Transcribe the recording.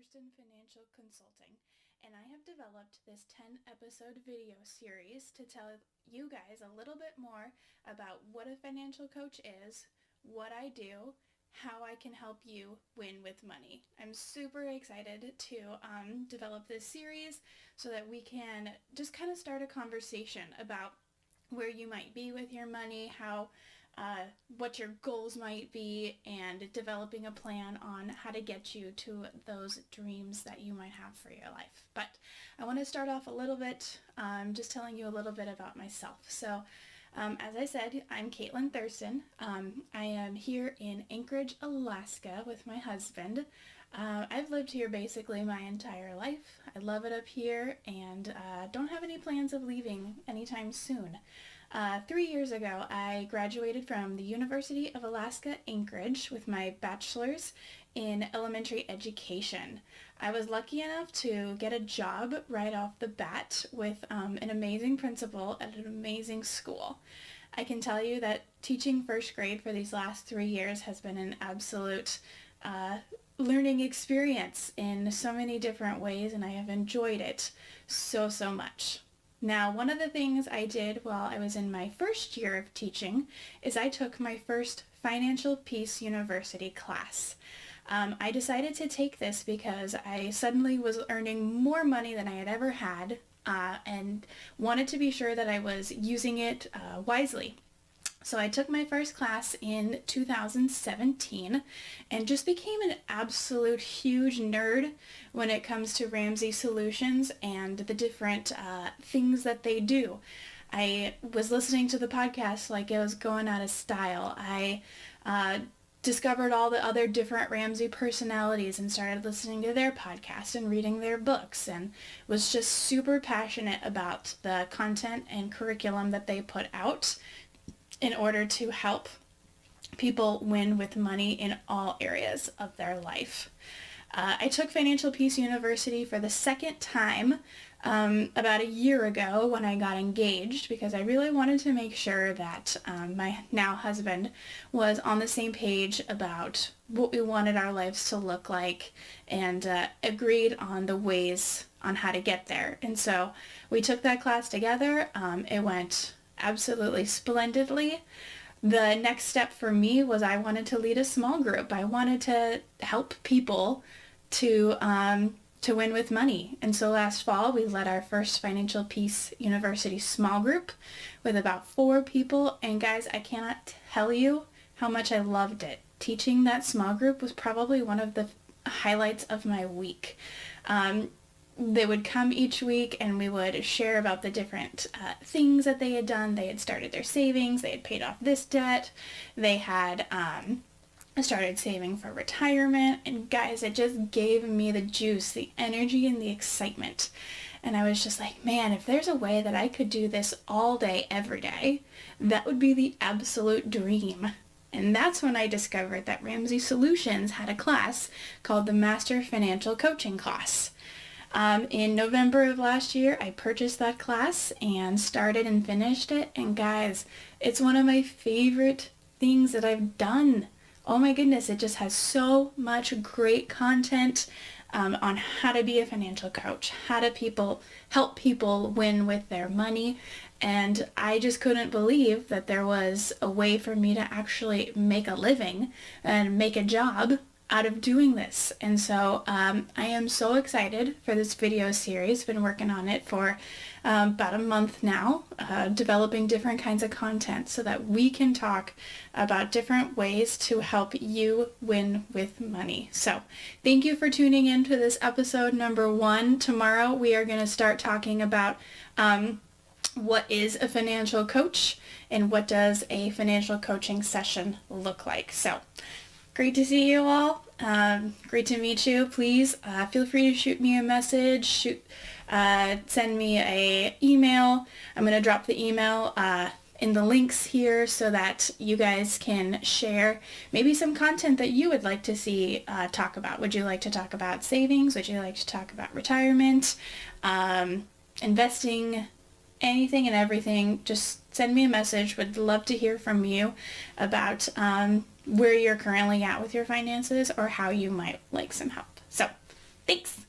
Thurston Financial Consulting, and I have developed this 10-episode video series to tell you guys a little bit more about what a financial coach is, what I do, how I can help you win with money. I'm super excited to develop this series so that we can just kind of start a conversation about where you might be with your money, what your goals might be, and developing a plan on how to get you to those dreams that you might have for your life. But I want to start off a little bit, just telling you a little bit about myself. So, as I said, I'm Caitlin Thurston. I am here in Anchorage, Alaska with my husband. I've lived here basically my entire life. I love it up here and don't have any plans of leaving anytime soon. 3 years ago, I graduated from the University of Alaska, Anchorage with my bachelor's in elementary education. I was lucky enough to get a job right off the bat with an amazing principal at an amazing school. I can tell you that teaching first grade for these last 3 years has been an absolute learning experience in so many different ways, and I have enjoyed it so much. Now, one of the things I did while I was in my first year of teaching is I took my first Financial Peace University class. I decided to take this because I suddenly was earning more money than I had ever had and wanted to be sure that I was using it wisely. So I took my first class in 2017 and just became an absolute huge nerd when it comes to Ramsey Solutions and the different things that they do. I was listening to the podcast like it was going out of style. I discovered all the other different Ramsey personalities and started listening to their podcast and reading their books, and was just super passionate about the content and curriculum that they put out in order to help people win with money in all areas of their life. I took Financial Peace University for the second time about a year ago when I got engaged, because I really wanted to make sure that my now husband was on the same page about what we wanted our lives to look like, and agreed on the ways on how to get there. And so we took that class together. It went absolutely splendidly. The next step for me was I wanted to lead a small group. I wanted to help people to win with money. And so last fall we led our first Financial Peace University small group with about 4 people. And guys, I cannot tell you how much I loved it. Teaching that small group was probably one of the highlights of my week. They would come each week and we would share about the different things that they had done. They had started their savings. They had paid off this debt. They had started saving for retirement. And guys, it just gave me the juice, the energy, and the excitement. And I was just like, man, if there's a way that I could do this all day, every day, that would be the absolute dream. And that's when I discovered that Ramsey Solutions had a class called the Master Financial Coaching class. In November of last year, I purchased that class and started and finished it. And guys, it's one of my favorite things that I've done. Oh my goodness, it just has so much great content on how to be a financial coach, how to help people win with their money. And I just couldn't believe that there was a way for me to actually make a living and make a job out of doing this. And so I am so excited for this video series. Been working on it for about a month now, developing different kinds of content so that we can talk about different ways to help you win with money. So thank you for tuning in to this episode number 1. Tomorrow we are going to start talking about what is a financial coach and what does a financial coaching session look like. So great to see you all. Great to meet you. Please feel free to shoot me a message. Send me a email. I'm going to drop the email in the links here so that you guys can share maybe some content that you would like to see talk about. Would you like to talk about savings? Would you like to talk about retirement, investing, anything and everything? Just send me a message. Would love to hear from you about where you're currently at with your finances or how you might like some help. So Thanks!